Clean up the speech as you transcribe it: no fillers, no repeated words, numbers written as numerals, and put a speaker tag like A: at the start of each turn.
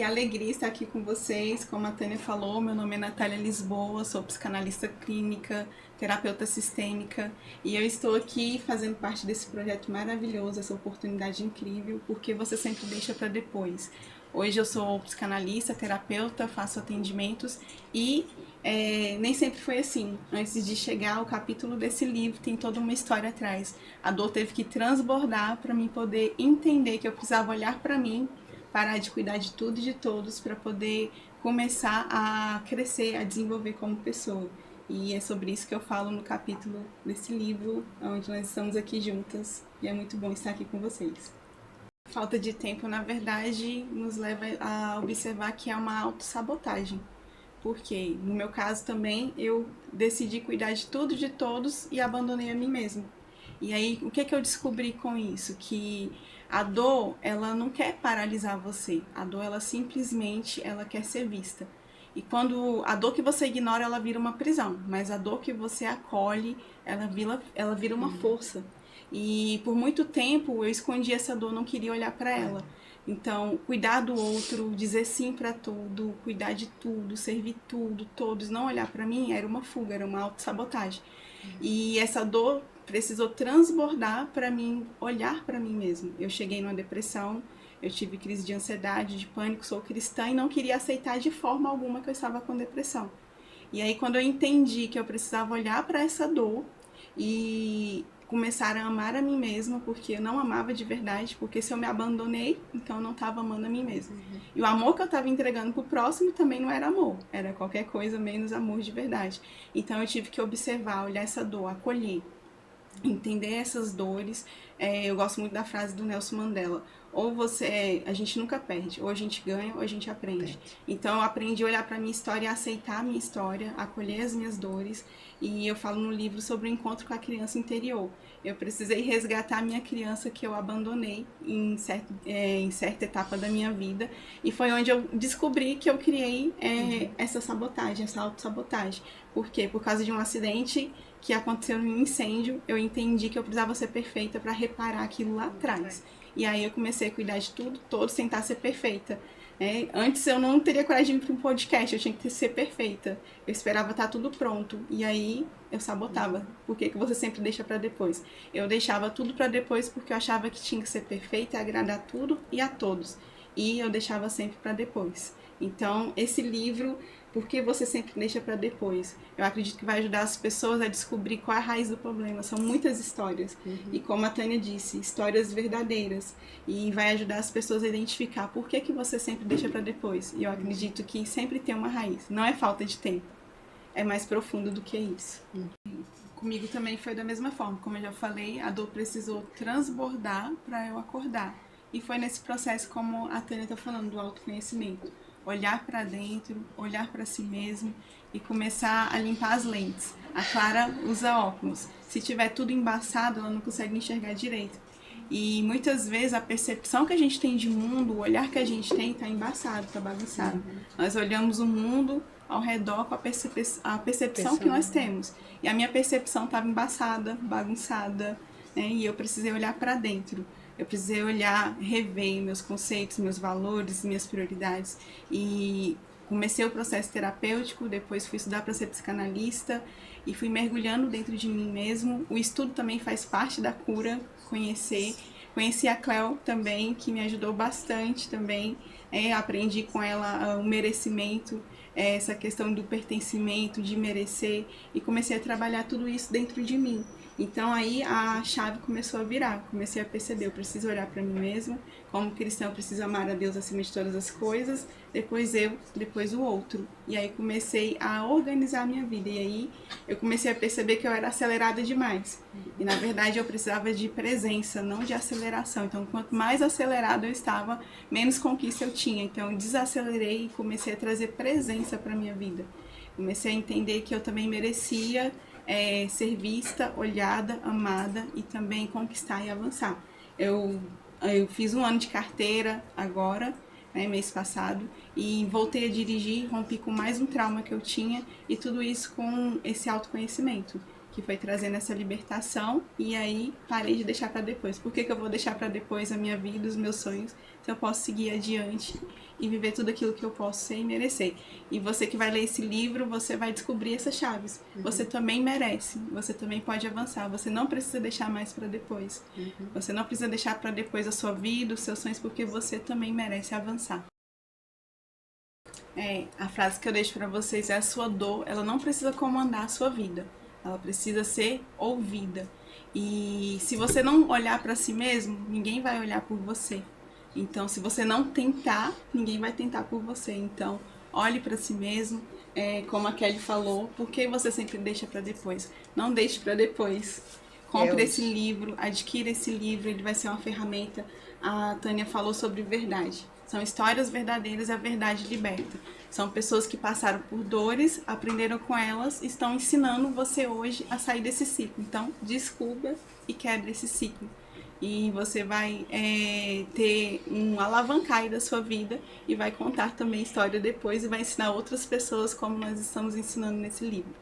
A: Que alegria estar aqui com vocês. Como a Tânia falou, meu nome é Natália Lisboa, sou psicanalista clínica, terapeuta sistêmica, e eu estou aqui fazendo parte desse projeto maravilhoso, essa oportunidade incrível, porque você sempre deixa para depois. Hoje eu sou psicanalista, terapeuta, faço atendimentos e nem sempre foi assim. Antes de chegar ao capítulo desse livro, tem toda uma história atrás. A dor teve que transbordar para mim poder entender que eu precisava olhar para mim, parar de cuidar de tudo e de todos para poder começar a crescer, a desenvolver como pessoa. E é sobre isso que eu falo no capítulo desse livro, onde nós estamos aqui juntas. E é muito bom estar aqui com vocês. Falta de tempo, na verdade, nos leva a observar que é uma autossabotagem. Porque, no meu caso também, eu decidi cuidar de tudo e de todos e abandonei a mim mesma. E aí, o que eu descobri com isso? Que a dor, ela não quer paralisar você. A dor, ela simplesmente, ela quer ser vista. E quando a dor que você ignora, ela vira uma prisão. Mas a dor que você acolhe, ela vira uma força. E por muito tempo eu escondi essa dor, não queria olhar para ela. Então, cuidar do outro, dizer sim para tudo, cuidar de tudo, servir tudo, todos, não olhar para mim, era uma fuga, era uma autossabotagem. E essa dor precisou transbordar para mim olhar para mim mesmo. Eu cheguei numa depressão, eu tive crise de ansiedade, de pânico, sou cristã e não queria aceitar de forma alguma que eu estava com depressão. E aí quando eu entendi que eu precisava olhar para essa dor e começar a amar a mim mesma, porque eu não amava de verdade, porque se eu me abandonei, então eu não estava amando a mim mesma. E o amor que eu estava entregando pro próximo também não era amor, era qualquer coisa menos amor de verdade. Então eu tive que observar, olhar essa dor, acolher, entender essas dores. Eu gosto muito da frase do Nelson Mandela: ou você, a gente nunca perde, ou a gente ganha ou a gente aprende. Então eu aprendi a olhar para minha história e aceitar a minha história, acolher as minhas dores. E eu falo no livro sobre o encontro com a criança interior. Eu precisei resgatar a minha criança que eu abandonei em certa etapa da minha vida, e foi onde eu descobri que eu criei essa sabotagem, essa autossabotagem. Por quê? Por causa de um acidente que aconteceu num incêndio, eu entendi que eu precisava ser perfeita para reparar aquilo lá atrás. E aí eu comecei a cuidar de tudo, todo, tentar ser perfeita. Antes eu não teria coragem de ir para um podcast, eu tinha que ser perfeita. Eu esperava estar tudo pronto. E aí eu sabotava. Por que você sempre deixa para depois? Eu deixava tudo para depois porque eu achava que tinha que ser perfeita, agradar tudo e a todos. E eu deixava sempre para depois. Então, esse livro, por que você sempre deixa para depois? Eu acredito que vai ajudar as pessoas a descobrir qual é a raiz do problema. São muitas histórias. E como a Tânia disse, histórias verdadeiras. E vai ajudar as pessoas a identificar por que você sempre deixa para depois. E eu acredito que sempre tem uma raiz. Não é falta de tempo. É mais profundo do que isso. Comigo também foi da mesma forma. Como eu já falei, a dor precisou transbordar para eu acordar. E foi nesse processo, como a Tânia está falando, do autoconhecimento. Olhar para dentro, olhar para si mesmo e começar a limpar as lentes. A Clara usa óculos. Se tiver tudo embaçado, ela não consegue enxergar direito. E muitas vezes a percepção que a gente tem de mundo, o olhar que a gente tem, está embaçado, está bagunçado. Nós olhamos o mundo ao redor com a percepção que nós temos. E a minha percepção estava embaçada, bagunçada, né? E eu precisei olhar para dentro. Eu precisei olhar, rever meus conceitos, meus valores, minhas prioridades. E comecei o processo terapêutico, depois fui estudar para ser psicanalista e fui mergulhando dentro de mim mesmo. O estudo também faz parte da cura, Conheci a Cleo também, que me ajudou bastante também. Aprendi com ela o merecimento, essa questão do pertencimento, de merecer, e comecei a trabalhar tudo isso dentro de mim. Então aí a chave começou a virar, comecei a perceber, eu preciso olhar para mim mesma, como cristã eu preciso amar a Deus acima de todas as coisas, depois eu, depois o outro. E aí comecei a organizar a minha vida, e aí eu comecei a perceber que eu era acelerada demais. E na verdade eu precisava de presença, não de aceleração. Então quanto mais acelerado eu estava, menos conquista eu tinha. Então eu desacelerei e comecei a trazer presença para a minha vida. Comecei a entender que eu também merecia ser vista, olhada, amada e também conquistar e avançar. Eu fiz 1 ano de carteira agora, mês passado, e voltei a dirigir, rompi com mais um trauma que eu tinha, e tudo isso com esse autoconhecimento. que foi trazendo essa libertação, e aí parei de deixar para depois. Por que eu vou deixar para depois a minha vida, os meus sonhos, se eu posso seguir adiante e viver tudo aquilo que eu posso ser e merecer? E você que vai ler esse livro, você vai descobrir essas chaves. Você também merece, você também pode avançar, você não precisa deixar mais para depois. Você não precisa deixar para depois a sua vida, os seus sonhos, porque você também merece avançar. A frase que eu deixo para vocês é: a sua dor, ela não precisa comandar a sua vida, ela precisa ser ouvida. E se você não olhar para si mesmo, ninguém vai olhar por você. Então, se você não tentar, ninguém vai tentar por você. Então, olhe para si mesmo, como a Kelly falou, por que você sempre deixa para depois? Não deixe para depois. Compre esse livro, adquira esse livro, ele vai ser uma ferramenta. A Tânia falou sobre verdade. São histórias verdadeiras e a verdade liberta. São pessoas que passaram por dores, aprenderam com elas, estão ensinando você hoje a sair desse ciclo. Então, descubra e quebre esse ciclo. E você vai ter um alavancar da sua vida e vai contar também história depois e vai ensinar outras pessoas como nós estamos ensinando nesse livro.